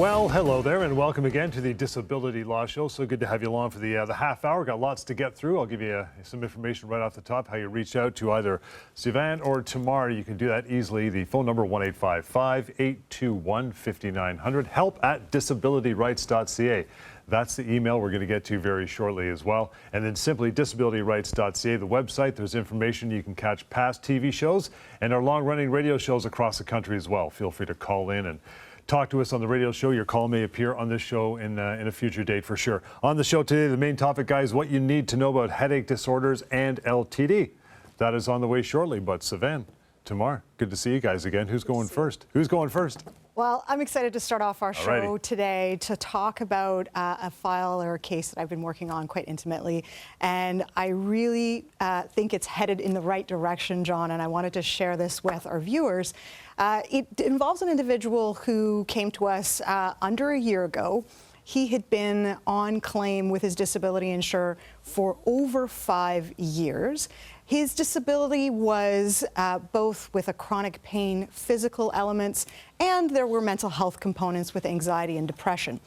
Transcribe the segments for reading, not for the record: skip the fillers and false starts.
Well, hello there, and welcome again to the Disability Law Show. So good to have you along for the half hour. Got lots to get through. I'll give you some information right off the top, how you reach out to either Sivan or Tamar. You can do that easily. The phone number, 1-855-821-5900, help@disabilityrights.ca. That's the email we're going to get to very shortly as well. And then simply disabilityrights.ca, the website. There's information. You can catch past TV shows and our long-running radio shows across the country as well. Feel free to call in and talk to us on the radio show. Your call may appear on this show in a future date for sure. On the show today, the main topic, guys, what you need to know about headache disorders and LTD. That is on the way shortly. But Sivan, Tamar, good to see you guys again. Who's going first? Who's going first? Well, I'm excited to start off our show today to talk about a file or a case that I've been working on quite intimately. And I really think it's headed in the right direction, John, and I wanted to share this with our viewers. It involves an individual who came to us under a year ago. He had been on claim with his disability insurer for over 5 years. His disability was both with a chronic pain, physical elements, and there were mental health components with anxiety and depression,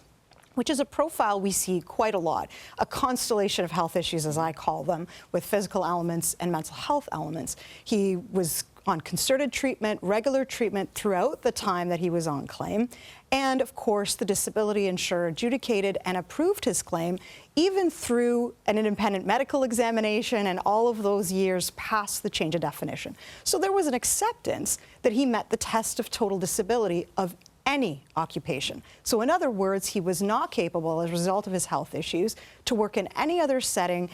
which is a profile we see quite a lot, a constellation of health issues, as I call them, with physical elements and mental health elements. He was on concerted treatment, regular treatment throughout the time that he was on claim. And of course, the disability insurer adjudicated and approved his claim, even through an independent medical examination and all of those years past the change of definition. So there was an acceptance that he met the test of total disability of any occupation. So in other words, he was not capable, as a result of his health issues, to work in any other setting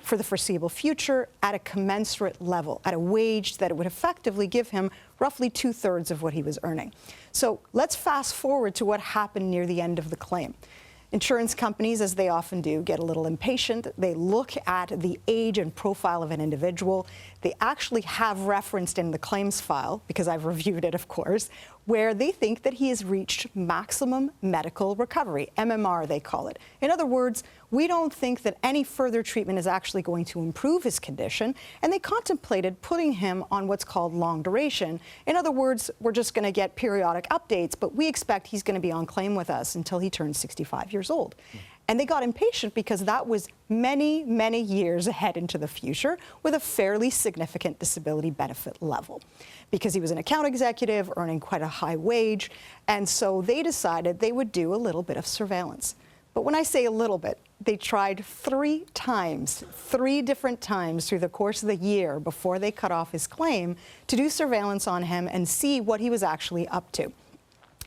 for the foreseeable future at a commensurate level, at a wage that it would effectively give him roughly 2/3 of what he was earning. So let's fast forward to what happened near the end of the claim. Insurance companies, as they often do, get a little impatient. They look at the age and profile of an individual. They actually have referenced in the claims file, because I've reviewed it, of course, where they think that he has reached maximum medical recovery, MMR they call it. In other words, we don't think that any further treatment is actually going to improve his condition, and they contemplated putting him on what's called long duration. In other words, we're just going to get periodic updates, but we expect he's going to be on claim with us until he turns 65 years old. And they got impatient because that was many, many years ahead into the future with a fairly significant disability benefit level, because he was an account executive earning quite a high wage. And so they decided they would do a little bit of surveillance. But when I say a little bit, they tried 3 different times through the course of the year before they cut off his claim to do surveillance on him and see what he was actually up to.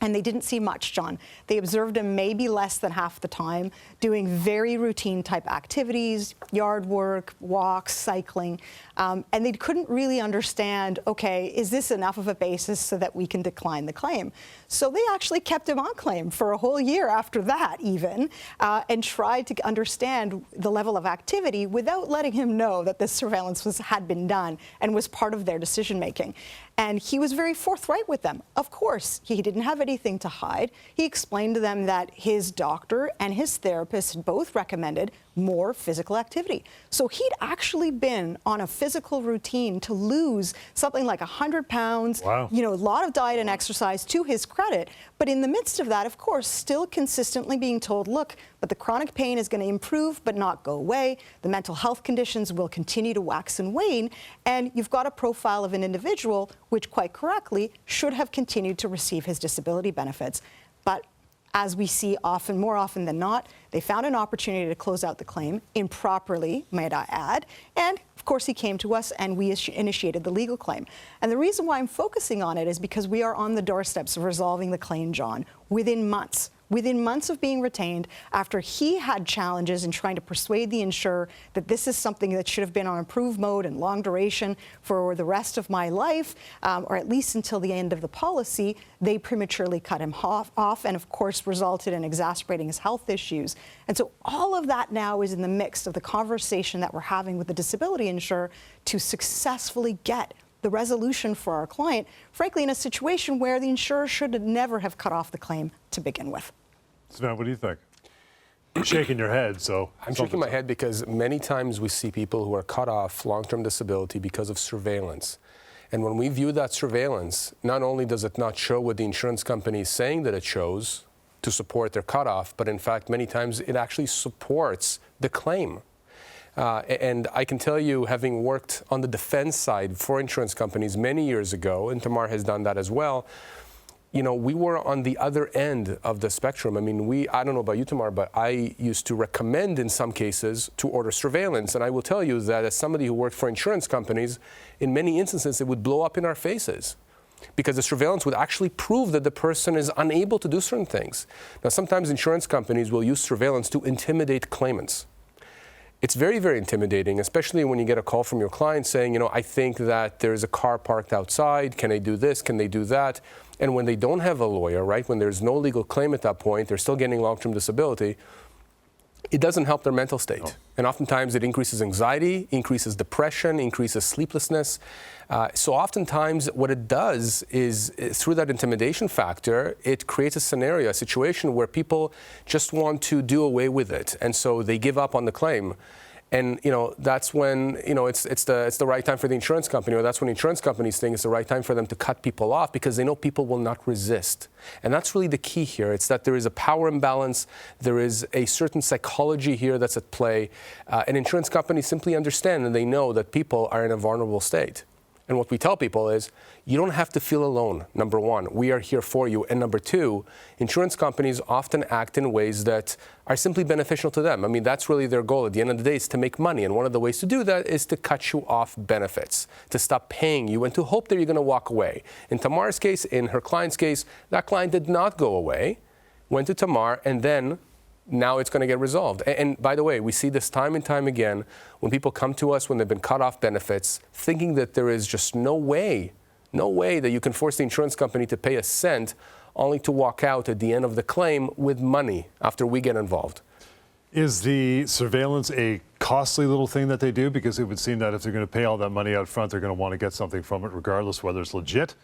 And they didn't see much, John. They observed him maybe less than half the time, doing very routine type activities, yard work, walks, cycling, and they couldn't really understand, okay, is this enough of a basis so that we can decline the claim? So they actually kept him on claim for a whole year after that even, and tried to understand the level of activity without letting him know that this surveillance had been done and was part of their decision making. And he was very forthright with them. Of course, he didn't have anything to hide. He explained to them that his doctor and his therapist had both recommended more physical activity. So he'd actually been on a physical routine to lose something like 100 pounds, wow. You know, a lot of diet and exercise to his credit. But in the midst of that, of course, still consistently being told, look, but the chronic pain is going to improve but not go away. The mental health conditions will continue to wax and wane. And you've got a profile of an individual which quite correctly should have continued to receive his disability benefits. But as we see more often than not, they found an opportunity to close out the claim, improperly, might I add, and of course he came to us and we initiated the legal claim. And the reason why I'm focusing on it is because we are on the doorsteps of resolving the claim, John, within months of being retained, after he had challenges in trying to persuade the insurer that this is something that should have been on approved mode and long duration for the rest of my life, or at least until the end of the policy. They prematurely cut him off and of course resulted in exacerbating his health issues. And so all of that now is in the mix of the conversation that we're having with the disability insurer to successfully get the resolution for our client, frankly, in a situation where the insurer should never have cut off the claim to begin with. Sivan, what do you think? You're shaking your head, so. I'm shaking my head because many times we see people who are cut off long-term disability because of surveillance. And when we view that surveillance, not only does it not show what the insurance company is saying that it shows, to support their cutoff, but in fact, many times it actually supports the claim. And I can tell you, having worked on the defense side for insurance companies many years ago, and Tamar has done that as well, you know, we were on the other end of the spectrum. I mean, I don't know about you, Tamar, but I used to recommend in some cases to order surveillance. And I will tell you that as somebody who worked for insurance companies, in many instances, it would blow up in our faces because the surveillance would actually prove that the person is unable to do certain things. Now, sometimes insurance companies will use surveillance to intimidate claimants. It's very, very intimidating, especially when you get a call from your client saying, you know, I think that there's a car parked outside. Can they do this? Can they do that? And when they don't have a lawyer, right, when there's no legal claim at that point, they're still getting long-term disability, it doesn't help their mental state. No. And oftentimes it increases anxiety, increases depression, increases sleeplessness. So oftentimes what it does is through that intimidation factor, it creates a scenario, a situation where people just want to do away with it. And so they give up on the claim. And, you know, that's when, you know, it's the right time for the insurance company, or that's when insurance companies think it's the right time for them to cut people off because they know people will not resist. And that's really the key here. It's that there is a power imbalance. There is a certain psychology here that's at play. And insurance companies simply understand and they know that people are in a vulnerable state. And what we tell people is, you don't have to feel alone, number one. We are here for you. And number two, insurance companies often act in ways that are simply beneficial to them. I mean, that's really their goal at the end of the day, is to make money. And one of the ways to do that is to cut you off benefits, to stop paying you and to hope that you're going to walk away. In Tamar's case, in her client's case, that client did not go away, went to Tamar, and then now it's going to get resolved. And by the way, we see this time and time again when people come to us when they've been cut off benefits, thinking that there is just no way that you can force the insurance company to pay a cent only to walk out at the end of the claim with money after we get involved. Is the surveillance a costly little thing that they do? Because it would seem that if they're going to pay all that money out front, they're going to want to get something from it regardless whether it's legit,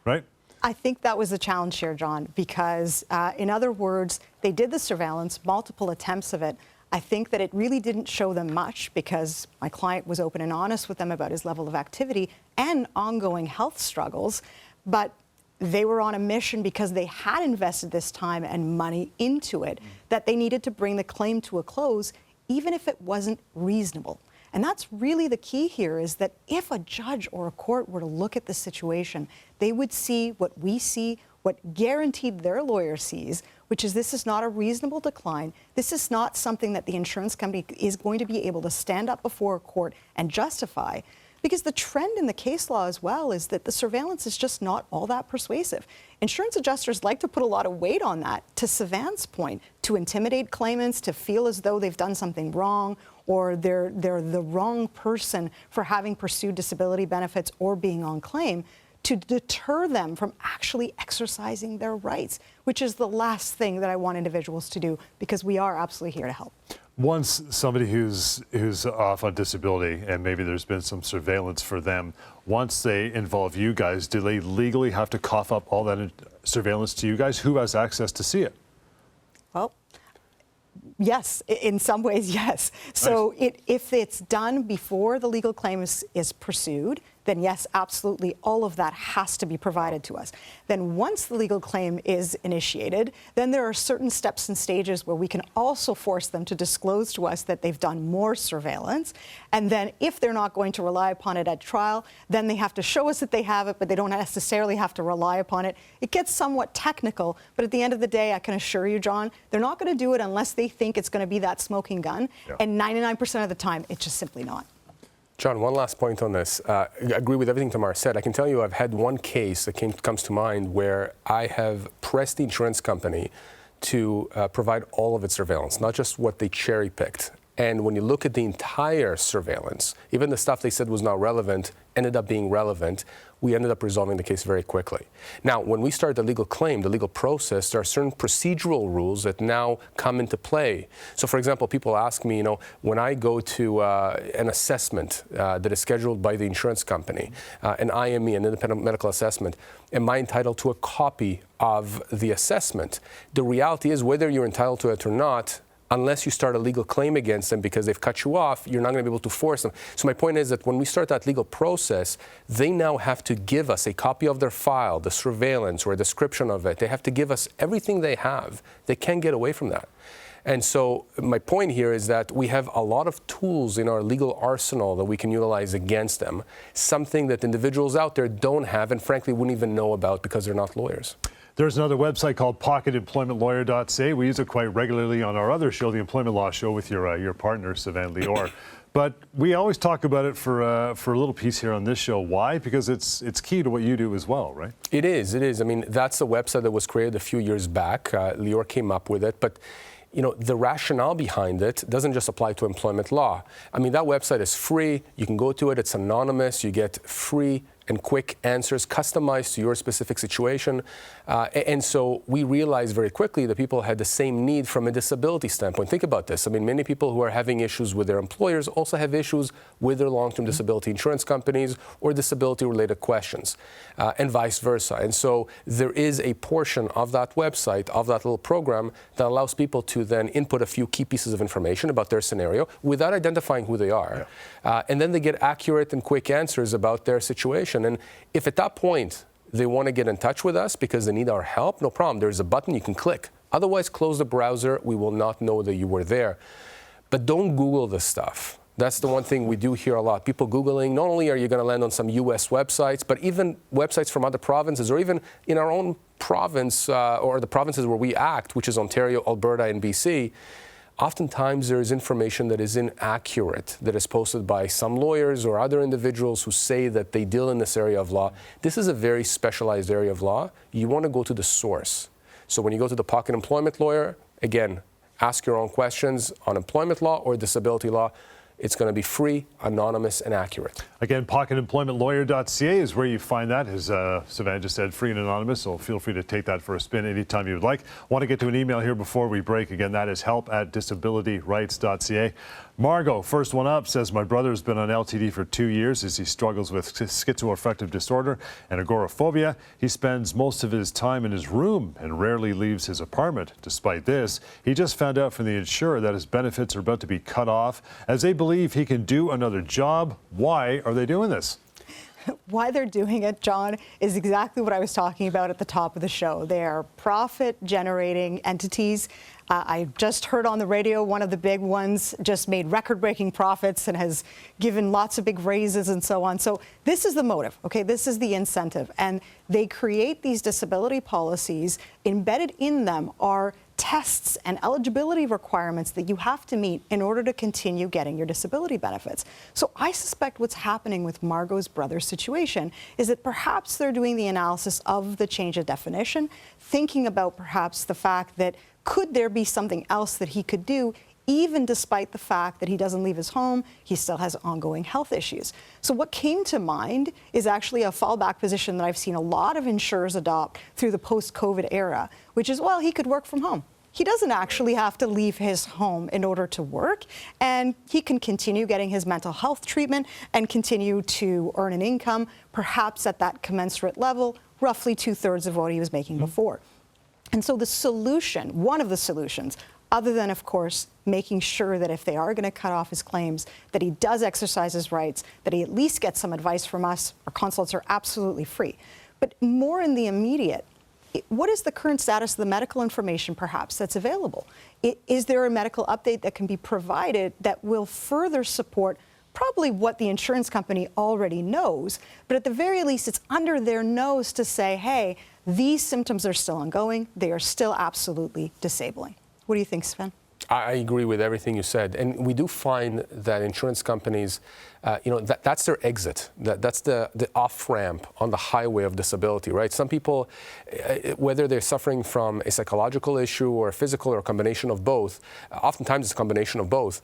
right? I think that was the challenge here, John, because in other words, they did the surveillance, multiple attempts of it. I think that it really didn't show them much because my client was open and honest with them about his level of activity and ongoing health struggles. But they were on a mission because they had invested this time and money into it, that they needed to bring the claim to a close, even if it wasn't reasonable. And that's really the key here, is that if a judge or a court were to look at the situation, they would see what we see, what guaranteed their lawyer sees, which is this is not a reasonable decline. This is not something that the insurance company is going to be able to stand up before a court and justify. Because the trend in the case law as well is that the surveillance is just not all that persuasive. Insurance adjusters like to put a lot of weight on that, to Sivan's point, to intimidate claimants, to feel as though they've done something wrong, or they're the wrong person for having pursued disability benefits or being on claim, to deter them from actually exercising their rights, which is the last thing that I want individuals to do, because we are absolutely here to help. Once somebody who's off on disability and maybe there's been some surveillance for them, once they involve you guys, do they legally have to cough up all that surveillance to you guys? Who has access to see it? Well, yes, in some ways, yes. So if it's done before the legal claim is pursued, then yes, absolutely, all of that has to be provided to us. Then once the legal claim is initiated, then there are certain steps and stages where we can also force them to disclose to us that they've done more surveillance. And then if they're not going to rely upon it at trial, then they have to show us that they have it, but they don't necessarily have to rely upon it. It gets somewhat technical, but at the end of the day, I can assure you, John, they're not going to do it unless they think it's going to be that smoking gun. Yeah. And 99% of the time, it's just simply not. John, one last point on this. I agree with everything Tamar said. I can tell you I've had one case that comes to mind where I have pressed the insurance company to provide all of its surveillance, not just what they cherry-picked. And when you look at the entire surveillance, even the stuff they said was not relevant ended up being relevant. We ended up resolving the case very quickly. Now, when we start the legal claim, the legal process, there are certain procedural rules that now come into play. So, for example, people ask me, when I go to an assessment that is scheduled by the insurance company, an IME, an independent medical assessment, am I entitled to a copy of the assessment? The reality is, whether you're entitled to it or not, unless you start a legal claim against them because they've cut you off, you're not going to be able to force them. So my point is that when we start that legal process, they now have to give us a copy of their file, the surveillance or a description of it. They have to give us everything they have. They can't get away from that. And so my point here is that we have a lot of tools in our legal arsenal that we can utilize against them, something that individuals out there don't have and frankly wouldn't even know about because they're not lawyers. There's another website called pocketemploymentlawyer.ca. We use it quite regularly on our other show, the Employment Law Show, with your partner, Sivan Tumarkin. But we always talk about it for a little piece here on this show. Why? Because it's key to what you do as well, right? It is. I mean, that's a website that was created a few years back. Lior came up with it. But you know, the rationale behind it doesn't just apply to employment law. I mean, that website is free. You can go to it. It's anonymous. You get free and quick answers customized to your specific situation. And so we realized very quickly that people had the same need from a disability standpoint. Think about this. I mean, many people who are having issues with their employers also have issues with their long-term disability insurance companies or disability-related questions, and vice versa. And so there is a portion of that website, of that little program, that allows people to then input a few key pieces of information about their scenario without identifying who they are. Yeah. And then they get accurate and quick answers about their situation. And if at that point they want to get in touch with us because they need our help, no problem. There's a button you can click. Otherwise, close the browser. We will not know that you were there. But don't Google this stuff. That's the one thing we do hear a lot. People Googling, not only are you going to land on some US websites, but even websites from other provinces or even in our own province or the provinces where we act, which is Ontario, Alberta, and BC. Oftentimes there is information that is inaccurate, that is posted by some lawyers or other individuals who say that they deal in this area of law. This is a very specialized area of law. You want to go to the source. So when you go to the Pocket Employment Lawyer, again, ask your own questions on employment law or disability law. It's going to be free, anonymous, and accurate. Again, pocketemploymentlawyer.ca is where you find that. As Sivan just said, free and anonymous, so feel free to take that for a spin anytime you would like. Want to get to an email here before we break. Again, that is help@disabilityrights.ca. Margot, first one up, says, my brother's been on LTD for 2 years as he struggles with schizoaffective disorder and agoraphobia. He spends most of his time in his room and rarely leaves his apartment. Despite this, he just found out from the insurer that his benefits are about to be cut off as they believe he can do another job. Why are they doing this? Why they're doing it, John, is exactly what I was talking about at the top of the show. They are profit-generating entities. I just heard on the radio one of the big ones just made record-breaking profits and has given lots of big raises and so on. So this is the motive, okay? This is the incentive. And they create these disability policies. Embedded in them are tests and eligibility requirements that you have to meet in order to continue getting your disability benefits. So I suspect what's happening with Margot's brother's situation is that perhaps they're doing the analysis of the change of definition, thinking about perhaps the fact that could there be something else that he could do, even despite the fact that he doesn't leave his home, he still has ongoing health issues. So what came to mind is actually a fallback position that I've seen a lot of insurers adopt through the post-COVID era, which is, well, he could work from home. He doesn't actually have to leave his home in order to work, and he can continue getting his mental health treatment and continue to earn an income, perhaps at that commensurate level, roughly 2/3 of what he was making before. And so the solution, one of the solutions, other than, of course, making sure that if they are going to cut off his claims, that he does exercise his rights, that he at least gets some advice from us. Our consults are absolutely free. But more in the immediate, what is the current status of the medical information, perhaps, that's available? Is there a medical update that can be provided that will further support probably what the insurance company already knows, but at the very least, it's under their nose to say, hey, these symptoms are still ongoing. They are still absolutely disabling. What do you think, Sven? I agree with everything you said. And we do find that insurance companies, that's their exit. That's the off-ramp on the highway of disability, right? Some people, whether they're suffering from a psychological issue or a physical or a combination of both, oftentimes it's a combination of both,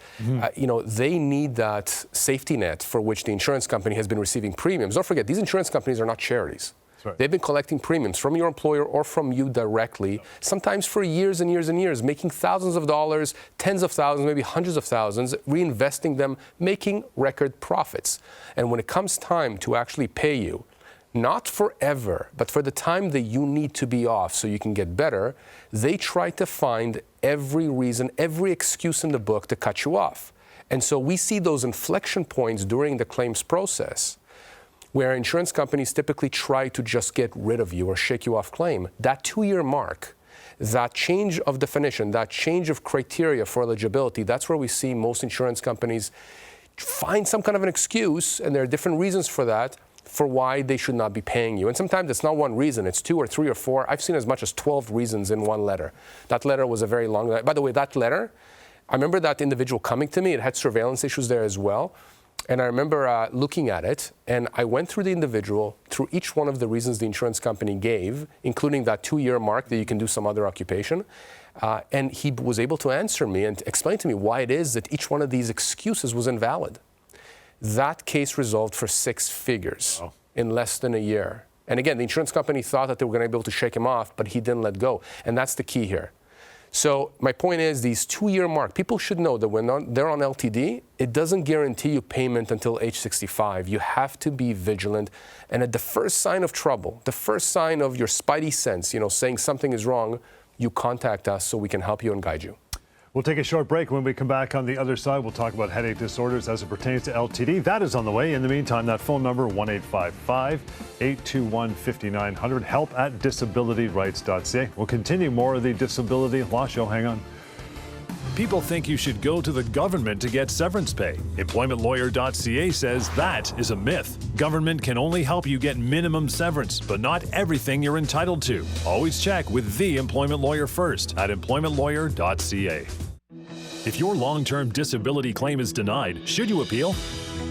they need that safety net for which the insurance company has been receiving premiums. Don't forget, these insurance companies are not charities. Right. They've been collecting premiums from your employer or from you directly, sometimes for years and years and years, making thousands of dollars, tens of thousands, maybe hundreds of thousands, reinvesting them, making record profits. And when it comes time to actually pay you, not forever, but for the time that you need to be off so you can get better, they try to find every reason, every excuse in the book to cut you off. And so we see those inflection points during the claims process where insurance companies typically try to just get rid of you or shake you off claim. That 2-year mark, that change of definition, that change of criteria for eligibility, that's where we see most insurance companies find some kind of an excuse, and there are different reasons for that, for why they should not be paying you. And sometimes it's not one reason, it's 2 or 3 or 4. I've seen as much as 12 reasons in one letter. That letter was a very long letter. By the way, that letter, I remember that individual coming to me. It had surveillance issues there as well. And I remember looking at it, and I went through the individual, through each one of the reasons the insurance company gave, including that 2-year mark that you can do some other occupation. And he was able to answer me and explain to me why it is that each one of these excuses was invalid. That case resolved for 6 figures in less than a year. And again, the insurance company thought that they were going to be able to shake him off, but he didn't let go. And that's the key here. So my point is, these 2-year mark, people should know that when they're on LTD, it doesn't guarantee you payment until age 65. You have to be vigilant. And at the first sign of trouble, the first sign of your spidey sense, saying something is wrong, you contact us so we can help you and guide you. We'll take a short break. When we come back on the other side, we'll talk about headache disorders as it pertains to LTD. That is on the way. In the meantime, that phone number, 1-855-821-5900, help@disabilityrights.ca. We'll continue more of the Disability Law Show. Hang on. People think you should go to the government to get severance pay. EmploymentLawyer.ca says that is a myth. Government can only help you get minimum severance, but not everything you're entitled to. Always check with the employment lawyer first at EmploymentLawyer.ca. If your long-term disability claim is denied, should you appeal?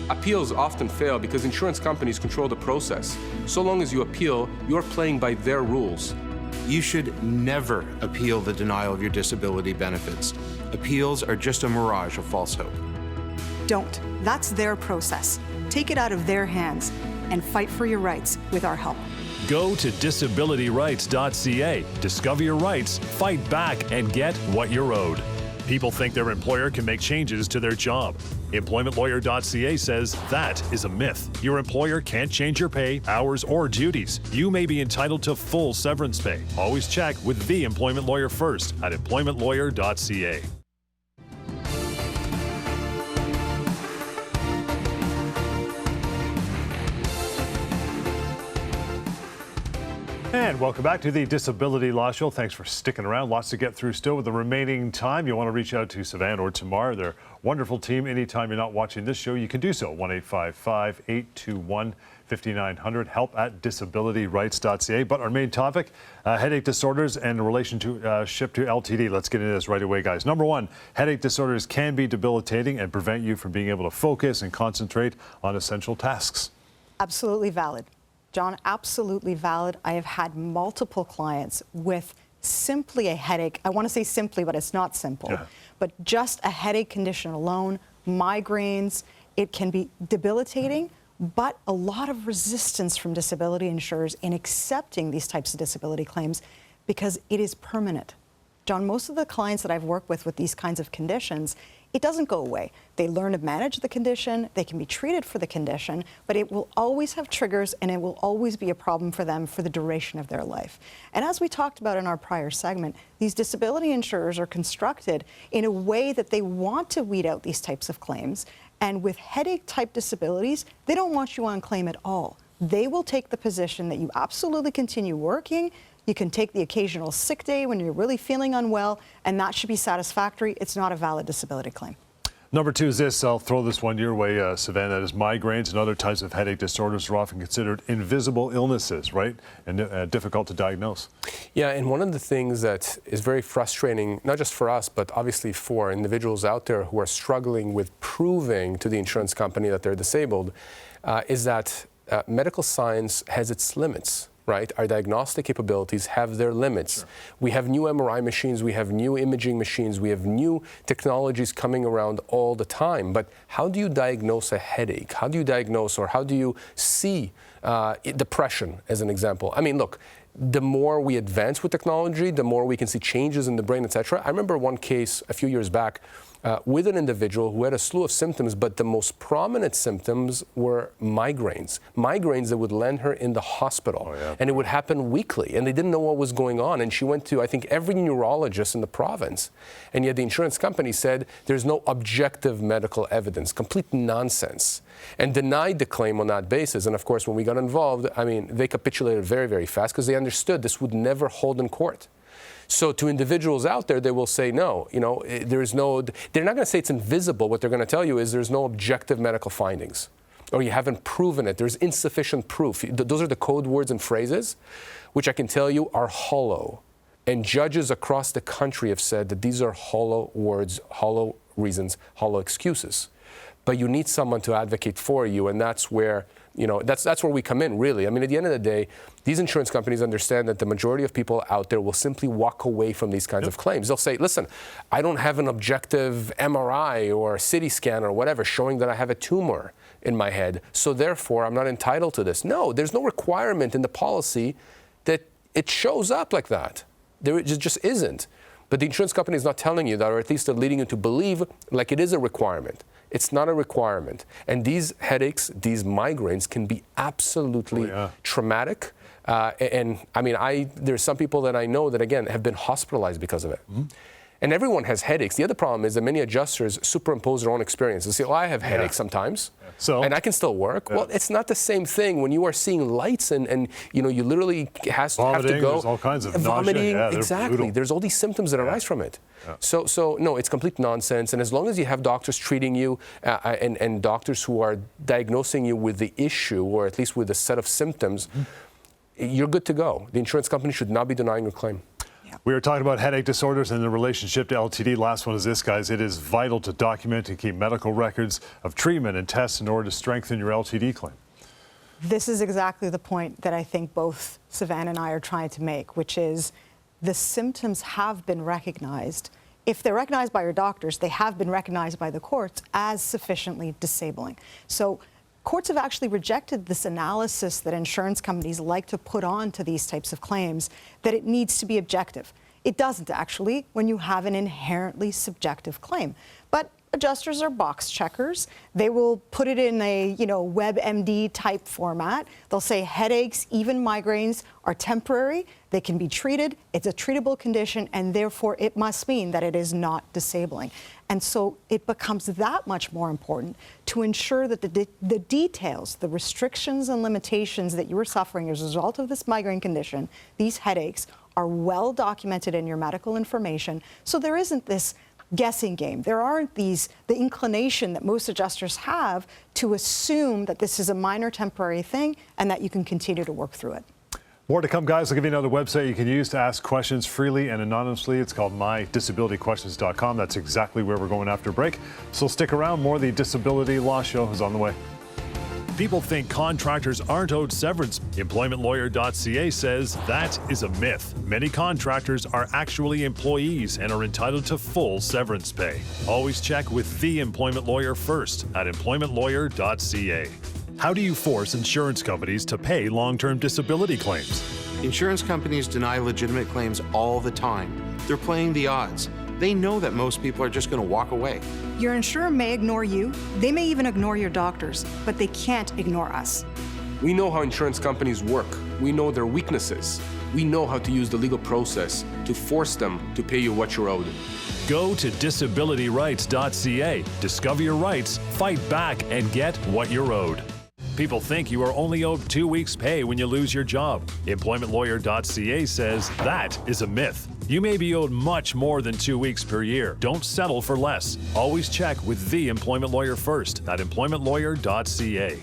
Appeals often fail because insurance companies control the process. So long as you appeal, you're playing by their rules. You should never appeal the denial of your disability benefits. Appeals are just a mirage of false hope. Don't. That's their process. Take it out of their hands and fight for your rights with our help. Go to disabilityrights.ca. Discover your rights, fight back, and get what you're owed. People think their employer can make changes to their job. EmploymentLawyer.ca says that is a myth. Your employer can't change your pay, hours, or duties. You may be entitled to full severance pay. Always check with the employment lawyer first at EmploymentLawyer.ca. And welcome back to the Disability Law Show. Thanks for sticking around. Lots to get through still with the remaining time. You want to reach out to Sivan or Tamar, their wonderful team. Anytime you're not watching this show, you can do so. 1-855-821-5900, help@disabilityrights.ca. But our main topic, headache disorders and relationship to LTD. Let's get into this right away, guys. Number 1, headache disorders can be debilitating and prevent you from being able to focus and concentrate on essential tasks. Absolutely valid. John, absolutely valid. I have had multiple clients with simply a headache. I want to say simply, but it's not simple. Yeah. But just a headache condition alone, migraines, it can be debilitating, but a lot of resistance from disability insurers in accepting these types of disability claims because it is permanent. John, most of the clients that I've worked with these kinds of conditions, it doesn't go away. They learn to manage the condition, they can be treated for the condition, but it will always have triggers and it will always be a problem for them for the duration of their life. And as we talked about in our prior segment, these disability insurers are constructed in a way that they want to weed out these types of claims. And with headache-type disabilities, they don't want you on claim at all. They will take the position that you absolutely continue working. You can take the occasional sick day when you're really feeling unwell, and that should be satisfactory. It's not a valid disability claim. Number 2 is this. I'll throw this one your way, Sivan. That is migraines and other types of headache disorders are often considered invisible illnesses, right? And difficult to diagnose. Yeah, and one of the things that is very frustrating, not just for us, but obviously for individuals out there who are struggling with proving to the insurance company that they're disabled, is that medical science has its limits. Right? Our diagnostic capabilities have their limits. Sure. We have new MRI machines, we have new imaging machines, we have new technologies coming around all the time. But how do you diagnose a headache? How do you diagnose, or how do you see depression, as an example? I mean, look, the more we advance with technology, the more we can see changes in the brain, etc. I remember one case a few years back with an individual who had a slew of symptoms, but the most prominent symptoms were migraines. Migraines that would land her in the hospital. And it would happen weekly, and they didn't know what was going on. And she went to, I think, every neurologist in the province. And yet the insurance company said there's no objective medical evidence, complete nonsense, and denied the claim on that basis. And of course, when we got involved, I mean, they capitulated very, very fast because they understood this would never hold in court. So to individuals out there, they will say, no, there's no, they're not going to say it's invisible. What they're going to tell you is there's no objective medical findings, or you haven't proven it. There's insufficient proof. Those are the code words and phrases, which I can tell you are hollow. And judges across the country have said that these are hollow words, hollow reasons, hollow excuses. But you need someone to advocate for you, and that's where, that's where we come in, really. I mean, at the end of the day, these insurance companies understand that the majority of people out there will simply walk away from these kinds of claims. They'll say, listen, I don't have an objective MRI or CT scan or whatever showing that I have a tumor in my head, so therefore I'm not entitled to this. No, there's no requirement in the policy that it shows up like that. There just isn't. But the insurance company is not telling you that, or at least they're leading you to believe like it is a requirement. It's not a requirement. And these headaches, these migraines can be absolutely traumatic. And I mean, there's some people that I know that, again, have been hospitalized because of it. And everyone has headaches. The other problem is that many adjusters superimpose their own experience. They say, well, I have headaches sometimes, and I can still work. Well, it's not the same thing when you are seeing lights and you literally have to go. There's all kinds of vomiting. Nausea. Exactly. There's all these symptoms that arise from it. So no, it's complete nonsense. And as long as you have doctors treating you and doctors who are diagnosing you with the issue, or at least with a set of symptoms, you're good to go. The insurance company should not be denying your claim. We are talking about headache disorders and the relationship to LTD. Last one is this, guys. It is vital to document and keep medical records of treatment and tests in order to strengthen your LTD claim. This is exactly the point that I think both Sivan and I are trying to make, which is the symptoms have been recognized. If they're recognized by your doctors, they have been recognized by the courts as sufficiently disabling. So courts have actually rejected this analysis that insurance companies like to put on to these types of claims, that it needs to be objective. It doesn't actually when you have an inherently subjective claim. But adjusters are box checkers. They will put it in a WebMD type format. They'll say headaches, even migraines, are temporary. They can be treated. It's a treatable condition, and therefore it must mean that it is not disabling. And so it becomes that much more important to ensure that the details, the restrictions and limitations that you are suffering as a result of this migraine condition, these headaches, are well documented in your medical information. So there isn't this guessing game. There aren't the inclination that most adjusters have to assume that this is a minor temporary thing and that you can continue to work through it. More to come, guys. I'll give you another website you can use to ask questions freely and anonymously. It's called mydisabilityquestions.com. That's exactly where we're going after break. So stick around. More of the Disability Law Show is on the way. People think contractors aren't owed severance. EmploymentLawyer.ca says that is a myth. Many contractors are actually employees and are entitled to full severance pay. Always check with the employment lawyer first at EmploymentLawyer.ca. How do you force insurance companies to pay long-term disability claims? Insurance companies deny legitimate claims all the time. They're playing the odds. They know that most people are just going to walk away. Your insurer may ignore you. They may even ignore your doctors, but they can't ignore us. We know how insurance companies work. We know their weaknesses. We know how to use the legal process to force them to pay you what you're owed. Go to disabilityrights.ca. Discover your rights, fight back, and get what you're owed. People think you are only owed 2 weeks' pay when you lose your job. EmploymentLawyer.ca says that is a myth. You may be owed much more than 2 weeks per year. Don't settle for less. Always check with the employment lawyer first at EmploymentLawyer.ca.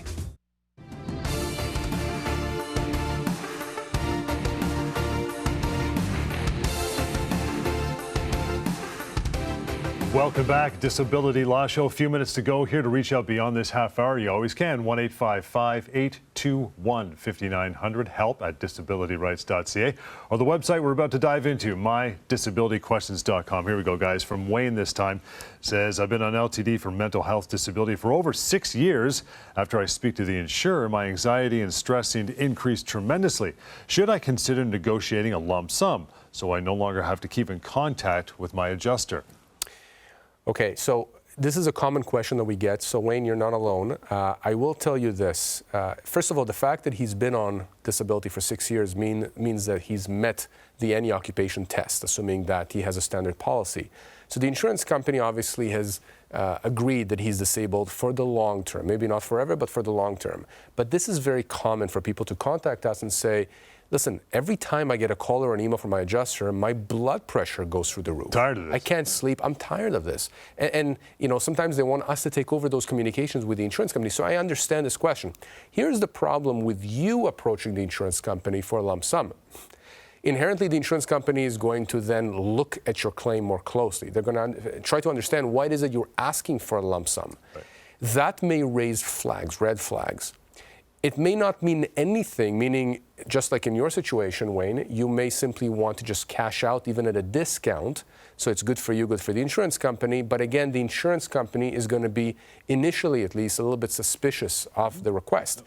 Welcome back. Disability Law Show. A few minutes to go here to reach out beyond this half hour. You always can. 1-855-821-5900. Help at disabilityrights.ca. Or the website we're about to dive into, mydisabilityquestions.com. Here we go, guys. From Wayne this time. Says, I've been on LTD for mental health disability for over 6 years. After I speak to the insurer, my anxiety and stress seem to increase tremendously. Should I consider negotiating a lump sum so I no longer have to keep in contact with my adjuster? Okay, so this is a common question that we get. So Wayne, you're not alone. I will tell you this. First of all, the fact that he's been on disability for 6 years means that he's met the any occupation test, assuming that he has a standard policy. So the insurance company obviously has agreed that he's disabled for the long term, maybe not forever, but for the long term. But this is very common for people to contact us and say, listen, every time I get a call or an email from my adjuster, my blood pressure goes through the roof. Tired of this. I can't sleep. I'm tired of this. And you know, sometimes they want us to take over those communications with the insurance company. So I understand this question. Here's the problem with you approaching the insurance company for a lump sum. Inherently, the insurance company is going to then look at your claim more closely. They're going to try to understand why it is that you're asking for a lump sum. Right. That may raise flags, red flags. It may not mean anything, meaning just like in your situation, Wayne, you may simply want to just cash out even at a discount. So it's good for you, good for the insurance company. But again, the insurance company is going to be, initially at least, a little bit suspicious of the request.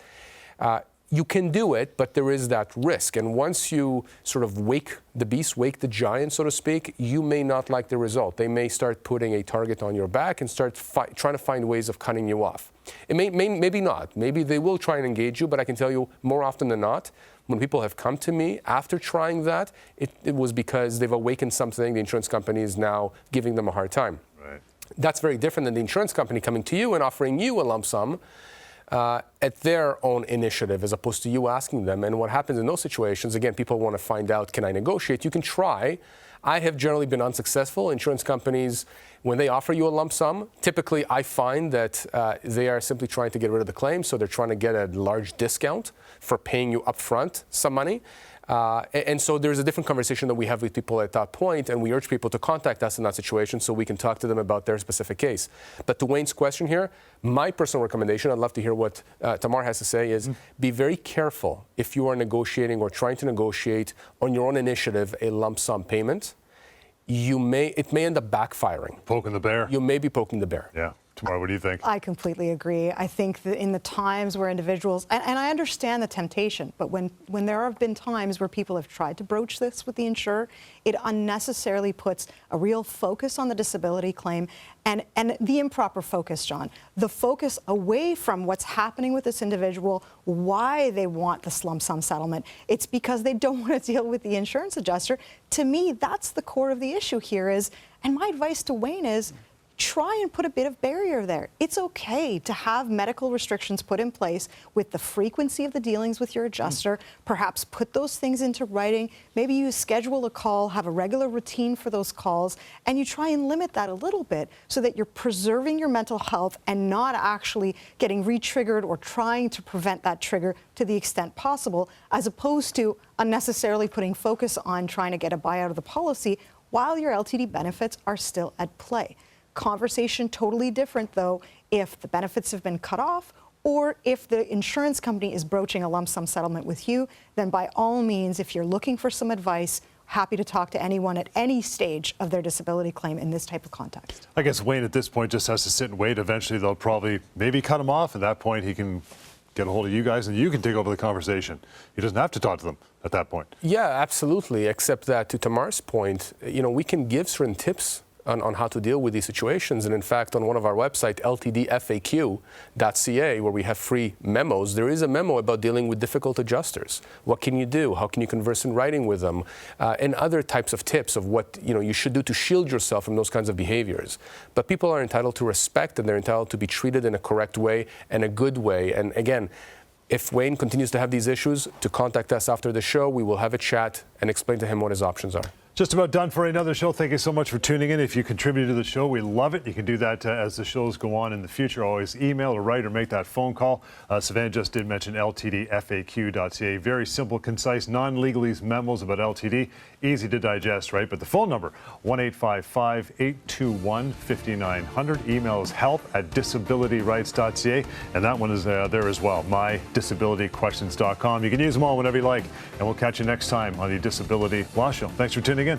You can do it, but there is that risk. And once you sort of wake the beast, wake the giant, so to speak, you may not like the result. They may start putting a target on your back and start trying to find ways of cutting you off. It maybe not. Maybe they will try and engage you, but I can tell you more often than not, when people have come to me after trying that, it was because they've awakened something. The insurance company is now giving them a hard time. Right. That's very different than the insurance company coming to you and offering you a lump sum at their own initiative, as opposed to you asking them. And what happens in those situations, again, people want to find out, can I negotiate? You can try. I have generally been unsuccessful. Insurance companies, when they offer you a lump sum, typically I find that they are simply trying to get rid of the claim, so they're trying to get a large discount for paying you upfront some money. And so there's a different conversation that we have with people at that point, and we urge people to contact us in that situation so we can talk to them about their specific case. But to Wayne's question here, my personal recommendation, I'd love to hear what Tamar has to say, is be very careful if you are negotiating or trying to negotiate on your own initiative a lump sum payment. It may end up backfiring. Poking the bear. You may be poking the bear. Yeah. Tamar, what do you think? I completely agree. I think that in the times where individuals, and I understand the temptation, but when there have been times where people have tried to broach this with the insurer, it unnecessarily puts a real focus on the disability claim and the improper focus, John. The focus away from what's happening with this individual, why they want this lump sum settlement. It's because they don't want to deal with the insurance adjuster. To me, that's the core of the issue here is, and my advice to Wayne is, try and put a bit of barrier there. It's okay to have medical restrictions put in place with the frequency of the dealings with your adjuster. Perhaps put those things into writing. Maybe you schedule a call, have a regular routine for those calls, and you try and limit that a little bit so that you're preserving your mental health and not actually getting re-triggered or trying to prevent that trigger to the extent possible, as opposed to unnecessarily putting focus on trying to get a buyout of the policy while your LTD benefits are still at play. Conversation totally different, though, if the benefits have been cut off or if the insurance company is broaching a lump sum settlement with you, then by all means, if you're looking for some advice, happy to talk to anyone at any stage of their disability claim in this type of context. I guess Wayne at this point just has to sit and wait. Eventually, they'll probably maybe cut him off. At that point, he can get a hold of you guys and you can take over the conversation. He doesn't have to talk to them at that point. Yeah, absolutely. Except that to Tamar's point, you know, we can give certain tips on how to deal with these situations. And in fact, on one of our websites, ltdfaq.ca, where we have free memos, there is a memo about dealing with difficult adjusters. What can you do? How can you converse in writing with them? And other types of tips of what you should do to shield yourself from those kinds of behaviors. But people are entitled to respect, and they're entitled to be treated in a correct way and a good way. And again, if Wayne continues to have these issues, to contact us after the show, we will have a chat and explain to him what his options are. Just about done for another show. Thank you so much for tuning in. If you contribute to the show, we love it. You can do that as the shows go on in the future. Always email or write or make that phone call. Sivan just did mention ltdfaq.ca. Very simple, concise, non-legalese memos about LTD. Easy to digest, right? But the phone number, 1-855-821-5900. Email is help@disabilityrights.ca. And that one is there as well, mydisabilityquestions.com. You can use them all whenever you like. And we'll catch you next time on the Disability Law Show. Thanks for tuning in.